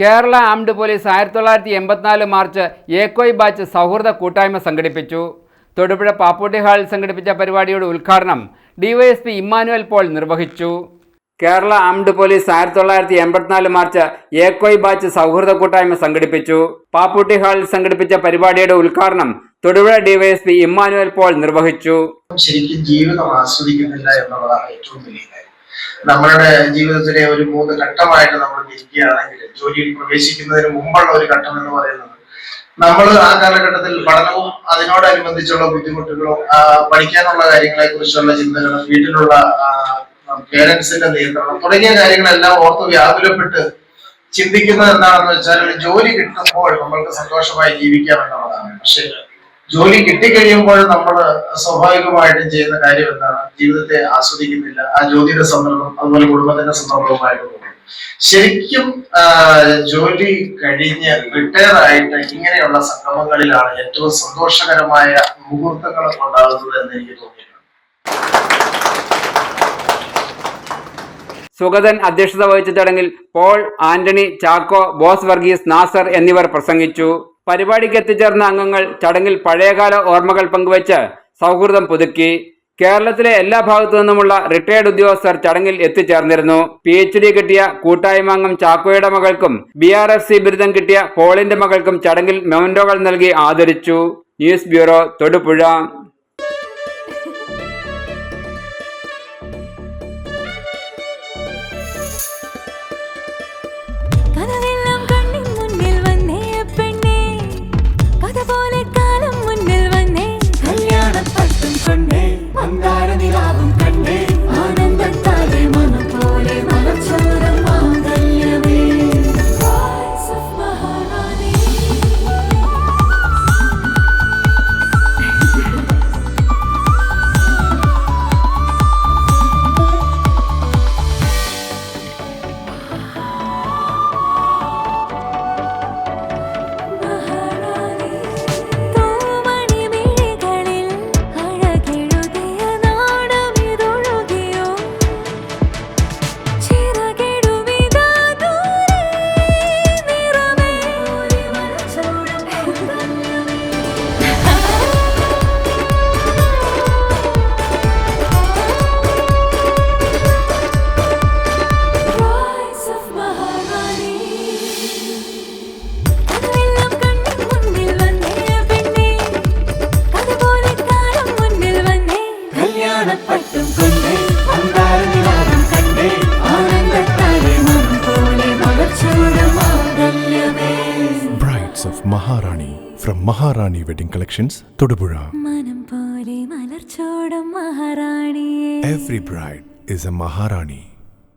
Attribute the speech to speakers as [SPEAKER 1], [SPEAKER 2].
[SPEAKER 1] Kerala armed police 1984 March ഏക്കോയ് batch സൗഹൃദ കൂട്ടായ്മ സംഘടിപ്പിച്ചു. തൊടുപുഴ പാപ്പൂട്ടി ഹാളിൽ സംഘടിപ്പിച്ച പരിപാടിയുടെ ഉദ്ഘാടനം ഡിവൈഎസ്പി ഇമ്മാനുവൽ പോൾ നിർവഹിച്ചു. കേരള ആംഡ് പോലീസ് 1984 മാർച്ച് ഏക്കോയ് ബാച്ച് സൗഹൃദ കൂട്ടായ്മ സംഘടിപ്പിച്ചു. പാപ്പൂട്ടി ഹാളിൽ സംഘടിപ്പിച്ച പരിപാടിയുടെ ഉദ്ഘാടനം തൊടുപുഴ ഡിവൈഎസ്പി ഇമ്മാനുവൽ പോൾ നിർവഹിച്ചു.
[SPEAKER 2] ശരിക്കും ജീവിതം ആസ്വദിക്കുന്നില്ല എന്നുള്ളതാണ് ഏറ്റവും വലിയ കാര്യം. നമ്മളുടെ ജീവിതത്തിലെ ഒരു 3 ഘട്ടമായിട്ട് നമ്മൾ ഇരിക്കുകയാണെങ്കിൽ ജോലിയിൽ പ്രവേശിക്കുന്നതിന് മുമ്പുള്ള ഒരു ഘട്ടം എന്ന് പറയുന്നത് നമ്മൾ ആ കാലഘട്ടത്തിൽ പഠനവും അതിനോടനുബന്ധിച്ചുള്ള ബുദ്ധിമുട്ടുകളും പഠിക്കാനുള്ള കാര്യങ്ങളെ കുറിച്ചുള്ള ചിന്തകളും വീട്ടിലുള്ള പേരൻസിന്റെ നിയന്ത്രണം തുടങ്ങിയ കാര്യങ്ങളെല്ലാം ഓർത്ത് വ്യാകുലപ്പെട്ട് ചിന്തിക്കുന്നത് എന്താണെന്ന് വെച്ചാൽ ഒരു ജോലി കിട്ടുമ്പോൾ നമ്മൾക്ക് സന്തോഷമായി ജീവിക്കാം എന്നുള്ളതാണ്. പക്ഷെ ജോലി കിട്ടിക്കഴിയുമ്പോൾ നമ്മൾ സ്വാഭാവികമായിട്ടും ചെയ്യുന്ന കാര്യം എന്താണ്? ജീവിതത്തെ ആസ്വദിക്കുന്നില്ല. ആ ജോലിയുടെ സന്ദർഭം അതുപോലെ കുടുംബത്തിന്റെ സന്ദർഭവുമായിട്ട് പോകും. ശരിക്കും ജോലി കഴിഞ്ഞ് റിട്ടയർ ആയിട്ട് ഇങ്ങനെയുള്ള സംഗമങ്ങളിലാണ് ഏറ്റവും സന്തോഷകരമായ മുഹൂർത്തങ്ങൾ ഉണ്ടാകുന്നത് എന്ന് എനിക്ക് തോന്നിയിട്ടുണ്ട്.
[SPEAKER 1] സുഗതൻ അധ്യക്ഷത വഹിച്ച ചടങ്ങിൽ പോൾ, ആന്റണി, ചാക്കോ, ബോസ് വർഗീസ്, നാസർ എന്നിവർ പ്രസംഗിച്ചു. പരിപാടിക്ക് എത്തിച്ചേർന്ന അംഗങ്ങൾ ചടങ്ങിൽ പഴയകാല ഓർമ്മകൾ പങ്കുവച്ച് സൗഹൃദം പുതുക്കി. കേരളത്തിലെ എല്ലാ ഭാഗത്തു നിന്നുമുള്ള റിട്ടയർഡ് ഉദ്യോഗസ്ഥർ ചടങ്ങിൽ എത്തിച്ചേർന്നിരുന്നു. PhD കിട്ടിയ കൂട്ടായ്മ അംഗം ചാക്കോയുടെ മകൾക്കും BRFC ബിരുദം കിട്ടിയ പോളിന്റെ മകൾക്കും ചടങ്ങിൽ മെമന്റോകൾ നൽകി ആദരിച്ചു. News bureau, Thodupuzha.
[SPEAKER 3] Brides of Maharani from Maharani Wedding Collections, Todupuzha. Every bride is a Maharani.